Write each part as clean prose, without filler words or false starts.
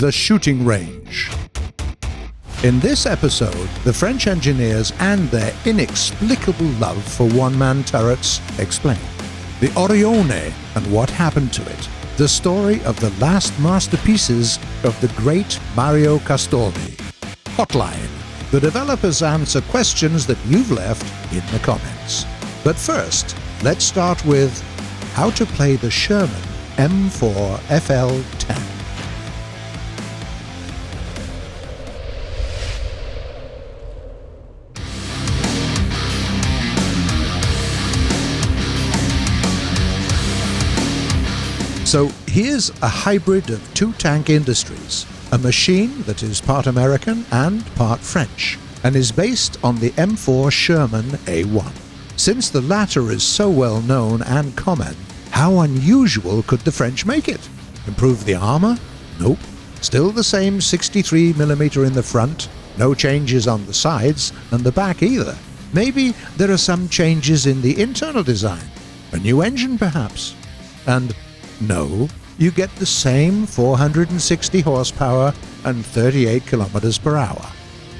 the shooting range. In this episode, the French engineers and their inexplicable love for one-man turrets explain. The Orione and what happened to it. The story of the last masterpieces of the great Mario Castoldi. Hotline. The developers answer questions that you've left in the comments. But first, let's start with how to play the Sherman M4 FL10. So here's a hybrid of two tank industries, a machine that is part American and part French, and is based on the M4 Sherman A1. Since the latter is so well known and common, how unusual could the French make it? Improve the armor? Nope. Still the same 63mm in the front, no changes on the sides, and the back either. Maybe there are some changes in the internal design. A new engine perhaps? And no, you get the same 460 horsepower and 38 kilometers per hour.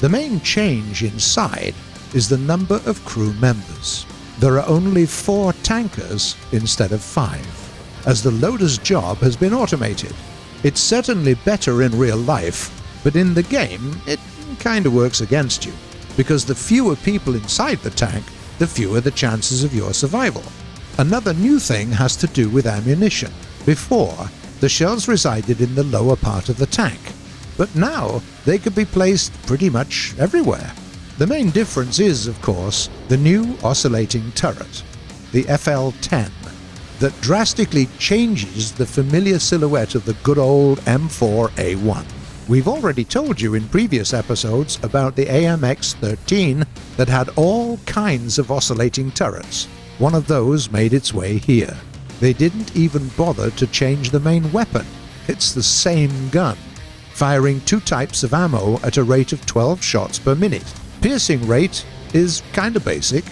The main change inside is the number of crew members. There are only 4 tankers instead of 5, as the loader's job has been automated. It's certainly better in real life, but in the game it kinda works against you, because the fewer people inside the tank, the fewer the chances of your survival. Another new thing has to do with ammunition. Before, the shells resided in the lower part of the tank, but now they could be placed pretty much everywhere. The main difference is, of course, the new oscillating turret, the FL10, that drastically changes the familiar silhouette of the good old M4A1. We've already told you in previous episodes about the AMX-13 that had all kinds of oscillating turrets. One of those made its way here. They didn't even bother to change the main weapon. It's the same gun, firing 2 types of ammo at a rate of 12 shots per minute. Piercing rate is kinda basic,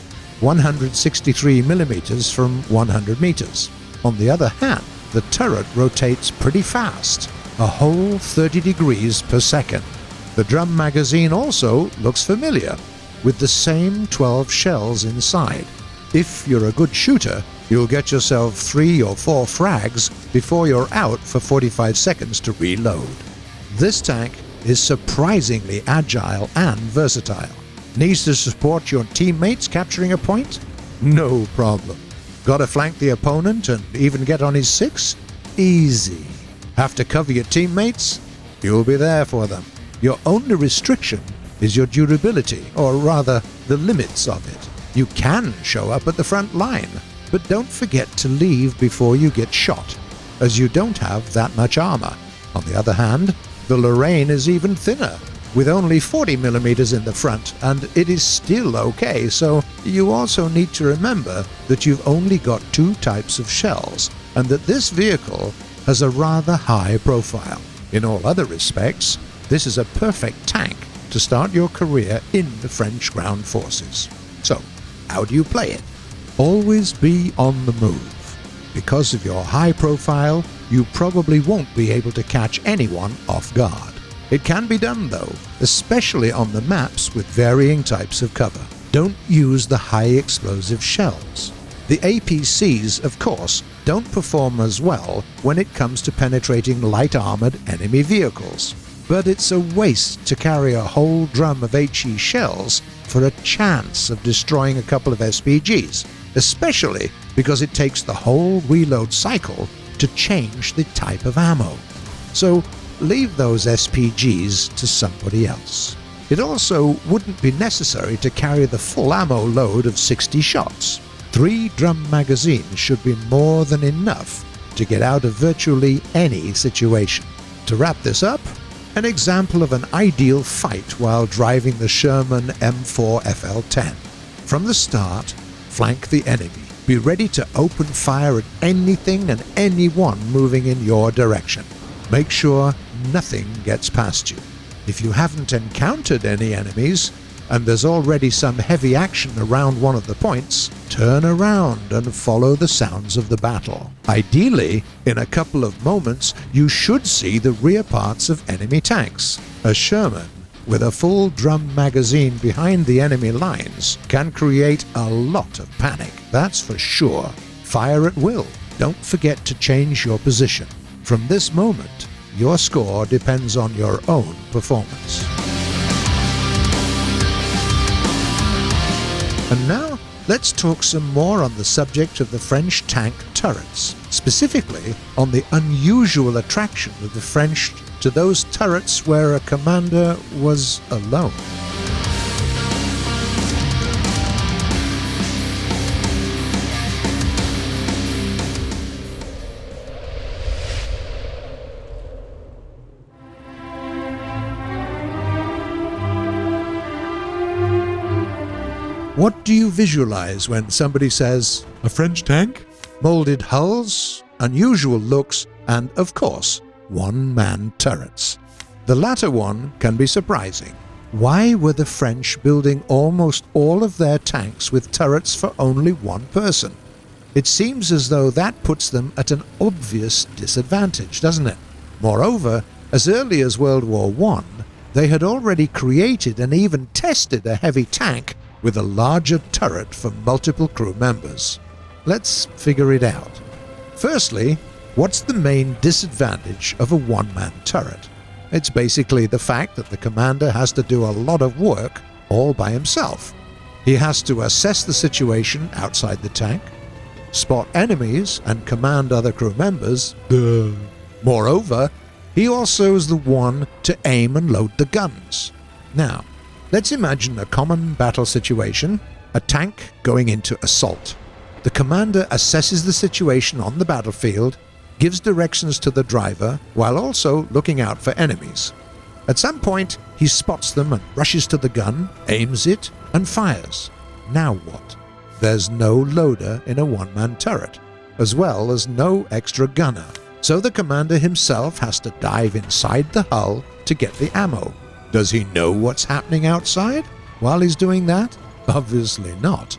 163mm from 100 meters. On the other hand, the turret rotates pretty fast, a whole 30 degrees per second. The drum magazine also looks familiar, with the same 12 shells inside. If you're a good shooter, you'll get yourself 3 or 4 frags before you're out for 45 seconds to reload. This tank is surprisingly agile and versatile. Needs to support your teammates capturing a point? No problem. Gotta flank the opponent and even get on his 6? Easy. Have to cover your teammates? You'll be there for them. Your only restriction is your durability, or rather, the limits of it. You can show up at the front line, but don't forget to leave before you get shot, as you don't have that much armor. On the other hand, the Lorraine is even thinner, with only 40mm in the front, and it is still okay, so you also need to remember that you've only got 2 types of shells, and that this vehicle has a rather high profile. In all other respects, this is a perfect tank to start your career in the French ground forces. So, how do you play it? Always be on the move. Because of your high profile, you probably won't be able to catch anyone off guard. It can be done though, especially on the maps with varying types of cover. Don't use the high explosive shells. The APCs, of course, don't perform as well when it comes to penetrating light-armored enemy vehicles. But it's a waste to carry a whole drum of HE shells for a chance of destroying a couple of SPGs, especially because it takes the whole reload cycle to change the type of ammo. So leave those SPGs to somebody else. It also wouldn't be necessary to carry the full ammo load of 60 shots. 3 drum magazines should be more than enough to get out of virtually any situation. To wrap this up, an example of an ideal fight while driving the Sherman M4 FL10. From the start, flank the enemy. Be ready to open fire at anything and anyone moving in your direction. Make sure nothing gets past you. If you haven't encountered any enemies, and there's already some heavy action around one of the points, turn around and follow the sounds of the battle. Ideally, in a couple of moments, you should see the rear parts of enemy tanks. A Sherman with a full drum magazine behind the enemy lines can create a lot of panic, that's for sure. Fire at will. Don't forget to change your position. From this moment, your score depends on your own performance. And now, let's talk some more on the subject of the French tank turrets, specifically on the unusual attraction of the French to those turrets where a commander was alone. What do you visualize when somebody says, "A French tank"? Molded hulls, unusual looks, and, of course, one-man turrets. The latter one can be surprising. Why were the French building almost all of their tanks with turrets for only one person? It seems as though that puts them at an obvious disadvantage, doesn't it? Moreover, as early as World War I, they had already created and even tested a heavy tank with a larger turret for multiple crew members. Let's figure it out. Firstly, what's the main disadvantage of a one-man turret? It's basically the fact that the commander has to do a lot of work all by himself. He has to assess the situation outside the tank, spot enemies, and command other crew members. Moreover, he also is the one to aim and load the guns. Now, let's imagine a common battle situation, a tank going into assault. The commander assesses the situation on the battlefield, gives directions to the driver, while also looking out for enemies. At some point, he spots them and rushes to the gun, aims it, and fires. Now what? There's no loader in a one-man turret, as well as no extra gunner, so the commander himself has to dive inside the hull to get the ammo. Does he know what's happening outside while he's doing that? Obviously not.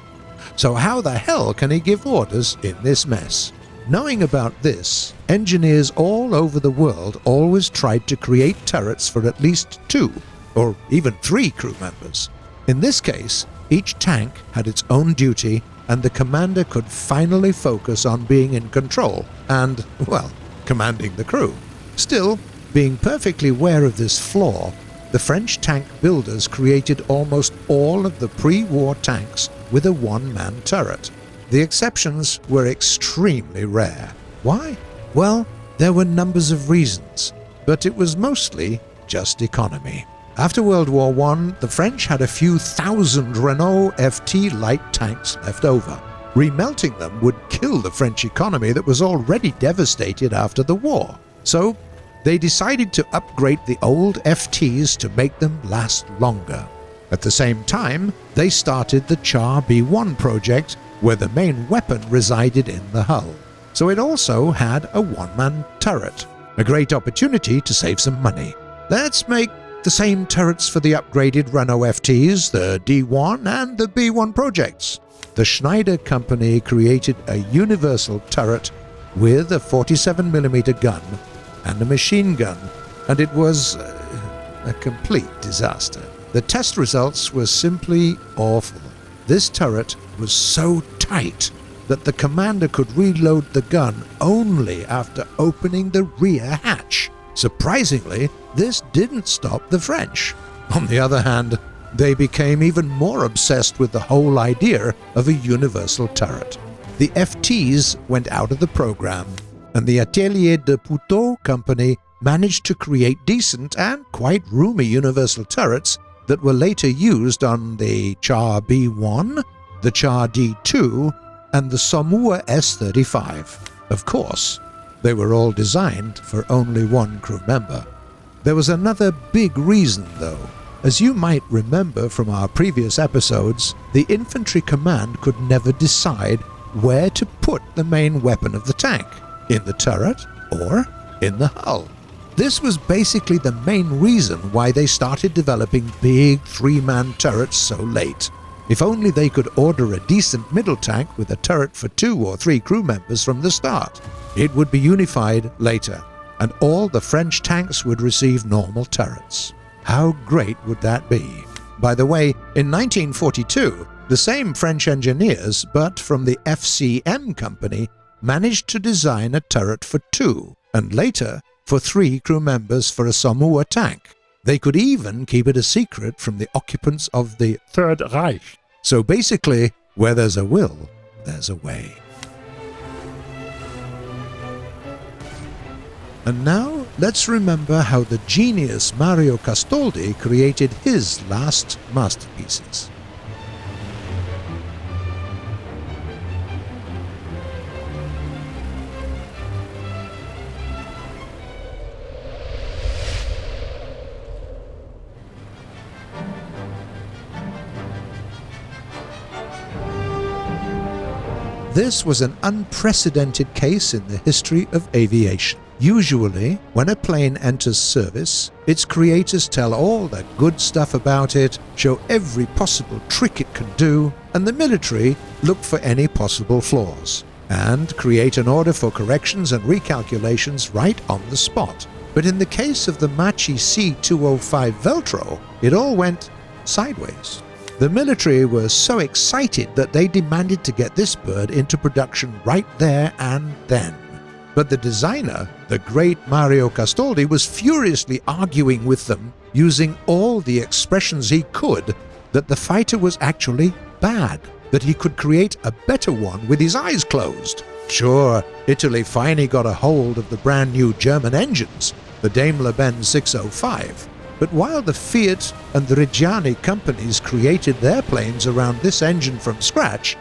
So how the hell can he give orders in this mess? Knowing about this, engineers all over the world always tried to create turrets for at least 2 or even 3 crew members. In this case, each tank had its own duty and the commander could finally focus on being in control and, well, commanding the crew. Still, being perfectly aware of this flaw, the French tank builders created almost all of the pre-war tanks with a one-man turret. The exceptions were extremely rare. Why? Well, there were numbers of reasons, but it was mostly just economy. After World War I, the French had a few thousand Renault FT light tanks left over. Remelting them would kill the French economy that was already devastated after the war. So, they decided to upgrade the old FTs to make them last longer. At the same time, they started the Char B1 project, where the main weapon resided in the hull. So it also had a one-man turret, a great opportunity to save some money. Let's make the same turrets for the upgraded Renault FTs, the D1 and the B1 projects. The Schneider company created a universal turret with a 47mm gun and a machine gun, and it was a complete disaster. The test results were simply awful. This turret was so tight that the commander could reload the gun only after opening the rear hatch. Surprisingly, this didn't stop the French. On the other hand, they became even more obsessed with the whole idea of a universal turret. The FTs went out of the program, and the Atelier de Puteaux company managed to create decent and quite roomy universal turrets that were later used on the Char B1, the Char D2, and the Saumur S-35. Of course, they were all designed for only one crew member. There was another big reason, though. As you might remember from our previous episodes, the infantry command could never decide where to put the main weapon of the tank, in the turret or in the hull. This was basically the main reason why they started developing big three-man turrets so late. If only they could order a decent middle tank with a turret for 2 or 3 crew members from the start. It would be unified later, and all the French tanks would receive normal turrets. How great would that be? By the way, in 1942, the same French engineers, but from the FCM company, managed to design a turret for 2, and later for 3 crew members for a Saumur tank. They could even keep it a secret from the occupants of the Third Reich. So basically, where there's a will, there's a way. And now, let's remember how the genius Mario Castoldi created his last masterpieces. This was an unprecedented case in the history of aviation. Usually, when a plane enters service, its creators tell all the good stuff about it, show every possible trick it can do, and the military look for any possible flaws, and create an order for corrections and recalculations right on the spot. But in the case of the Machi C-205 Veltro, it all went sideways. The military were so excited that they demanded to get this bird into production right there and then. But the designer, the great Mario Castoldi, was furiously arguing with them, using all the expressions he could, that the fighter was actually bad, that he could create a better one with his eyes closed. Sure, Italy finally got a hold of the brand new German engines, the Daimler-Benz 605. But while the Fiat and the Reggiani companies created their planes around this engine from scratch,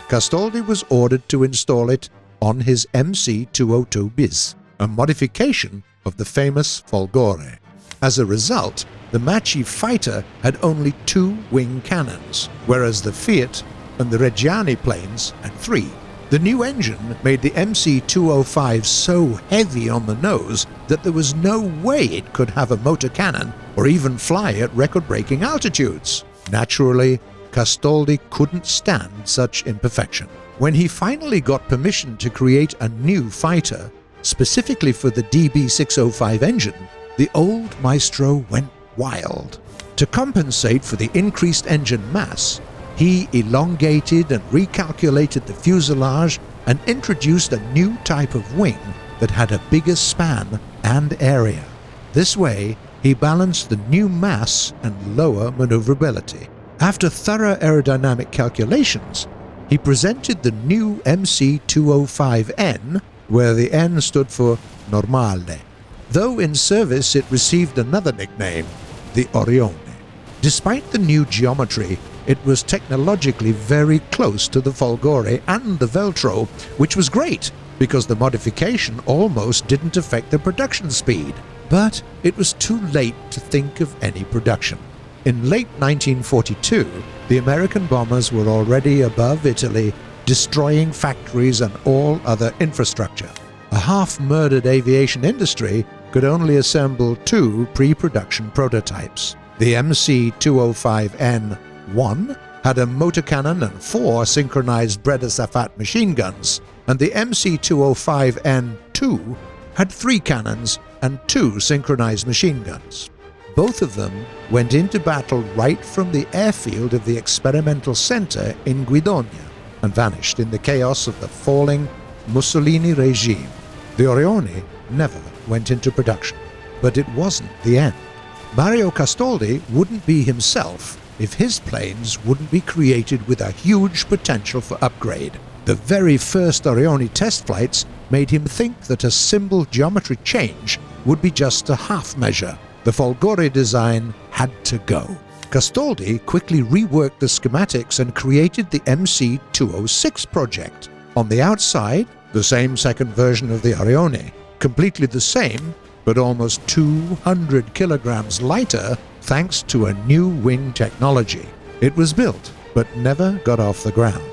Castoldi was ordered to install it on his MC-202 bis, a modification of the famous Folgore. As a result, the Machi fighter had only 2 wing cannons, whereas the Fiat and the Reggiani planes had 3. The new engine made the MC-205 so heavy on the nose that there was no way it could have a motor cannon or even fly at record-breaking altitudes. Naturally, Castoldi couldn't stand such imperfection. When he finally got permission to create a new fighter, specifically for the DB605 engine, the old maestro went wild. To compensate for the increased engine mass, he elongated and recalculated the fuselage and introduced a new type of wing that had a bigger span and area. This way, he balanced the new mass and lower maneuverability. After thorough aerodynamic calculations, he presented the new MC-205N, where the N stood for Normale. Though in service it received another nickname, the Orione. Despite the new geometry, it was technologically very close to the Folgore and the Veltro, which was great because the modification almost didn't affect the production speed. But it was too late to think of any production. In late 1942, the American bombers were already above Italy, destroying factories and all other infrastructure. A half-murdered aviation industry could only assemble 2 pre-production prototypes. The MC-205N-1 had a motor cannon and 4 synchronized Breda Safat machine guns, and the MC-205N-2 had 3 cannons and 2 synchronized machine guns. Both of them went into battle right from the airfield of the experimental center in Guidonia and vanished in the chaos of the falling Mussolini regime. The Orione never went into production, but it wasn't the end. Mario Castoldi wouldn't be himself if his planes wouldn't be created with a huge potential for upgrade. The very first Orione test flights made him think that a simple geometry change would be just a half measure. The Folgore design had to go. Castoldi quickly reworked the schematics and created the MC-206 project. On the outside, the same second version of the Orione, completely the same, but almost 200 kilograms lighter thanks to a new wing technology. It was built, but never got off the ground.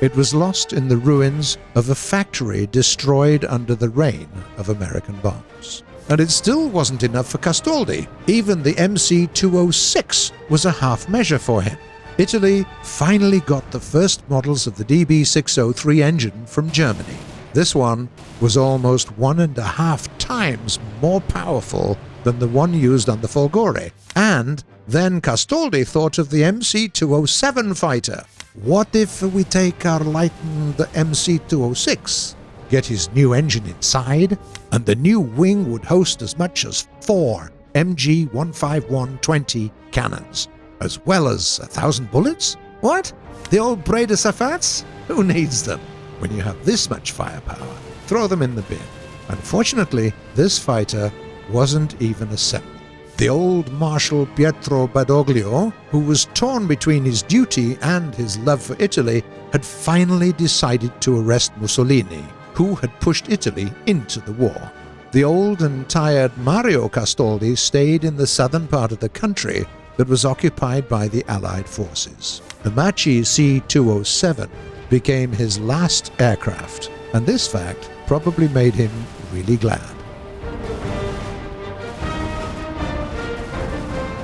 It was lost in the ruins of a factory destroyed under the rain of American bombs. And it still wasn't enough for Castoldi. Even the MC-206 was a half measure for him. Italy finally got the first models of the DB603 engine from Germany. This one was almost 1.5 times more powerful than the one used on the Folgore. And then Castoldi thought of the MC-207 fighter. What if we take our lightened MC-206, get his new engine inside, and the new wing would host as much as 4 MG-151-20 cannons, as well as 1,000 bullets? What? The old Bray de Safats? Who needs them? When you have this much firepower, throw them in the bin. Unfortunately, this fighter wasn't even assembled. The old Marshal Pietro Badoglio, who was torn between his duty and his love for Italy, had finally decided to arrest Mussolini, who had pushed Italy into the war. The old and tired Mario Castoldi stayed in the southern part of the country that was occupied by the Allied forces. The Machi C-207 became his last aircraft, and this fact probably made him really glad.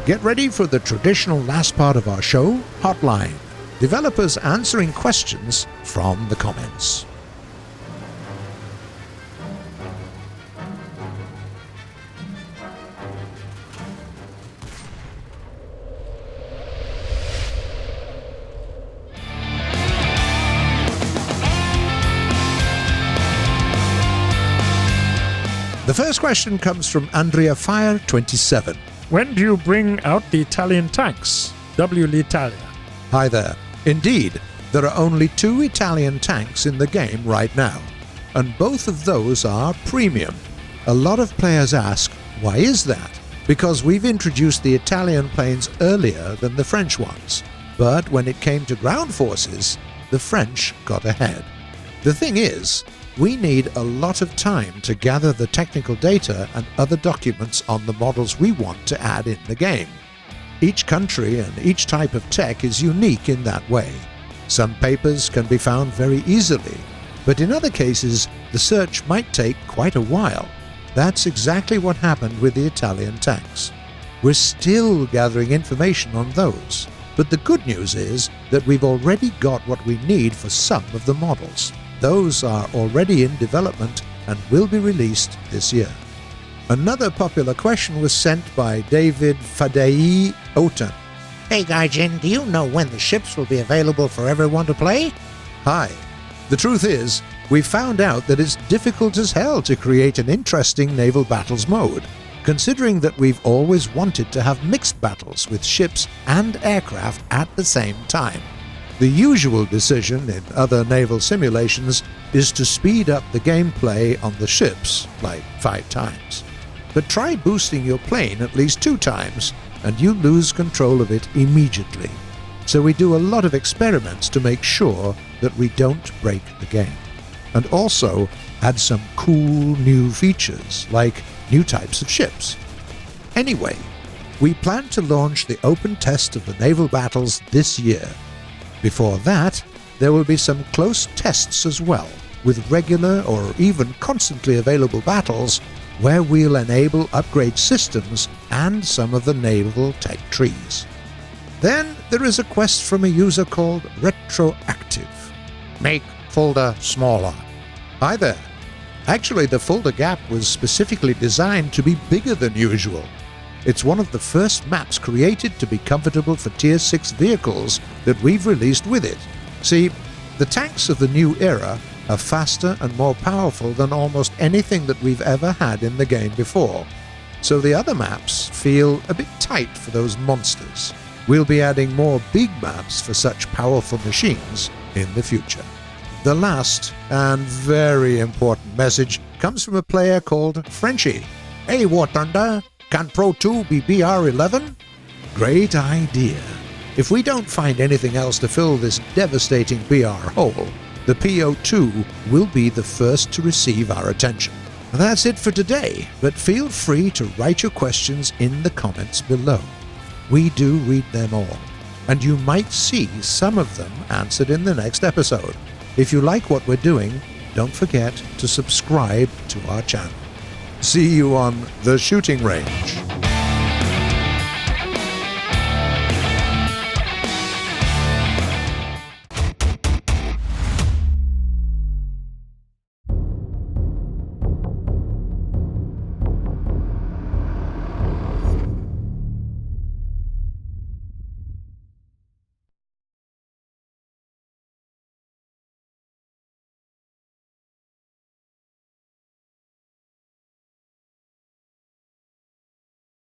Get ready for the traditional last part of our show, Hotline. Developers answering questions from the comments. The first question comes from Andrea Fire 27. When do you bring out the Italian tanks? W. L'Italia. Hi there. Indeed, there are only 2 Italian tanks in the game right now, and both of those are premium. A lot of players ask, why is that? Because we've introduced the Italian planes earlier than the French ones, but when it came to ground forces, the French got ahead. The thing is, we need a lot of time to gather the technical data and other documents on the models we want to add in the game. Each country and each type of tech is unique in that way. Some papers can be found very easily, but in other cases the search might take quite a while. That's exactly what happened with the Italian tanks. We're still gathering information on those, but the good news is that we've already got what we need for some of the models. Those are already in development and will be released this year. Another popular question was sent by David Fadei Oten. Hey Gaijin, do you know when the ships will be available for everyone to play? Hi. The truth is, we found out that it's difficult as hell to create an interesting naval battles mode, considering that we've always wanted to have mixed battles with ships and aircraft at the same time. The usual decision in other naval simulations is to speed up the gameplay on the ships, like 5 times. But try boosting your plane at least 2 times, and you lose control of it immediately. So we do a lot of experiments to make sure that we don't break the game. And also add some cool new features, like new types of ships. Anyway, we plan to launch the open test of the naval battles this year. Before that, there will be some close tests as well, with regular or even constantly available battles where we'll enable upgrade systems and some of the naval tech trees. Then there is a quest from a user called Retroactive. Make folder smaller. Hi there. Actually, the folder gap was specifically designed to be bigger than usual. It's one of the first maps created to be comfortable for Tier 6 vehicles that we've released with it. See, the tanks of the new era are faster and more powerful than almost anything that we've ever had in the game before, so the other maps feel a bit tight for those monsters. We'll be adding more big maps for such powerful machines in the future. The last and very important message comes from a player called Frenchie. Hey War Thunder, can Pro 2 be BR11? Great idea. If we don't find anything else to fill this devastating BR hole, the PO2 will be the first to receive our attention. That's it for today, but feel free to write your questions in the comments below. We do read them all. and you might see some of them answered in the next episode. If you like what we're doing, don't forget to subscribe to our channel. See you on the shooting range.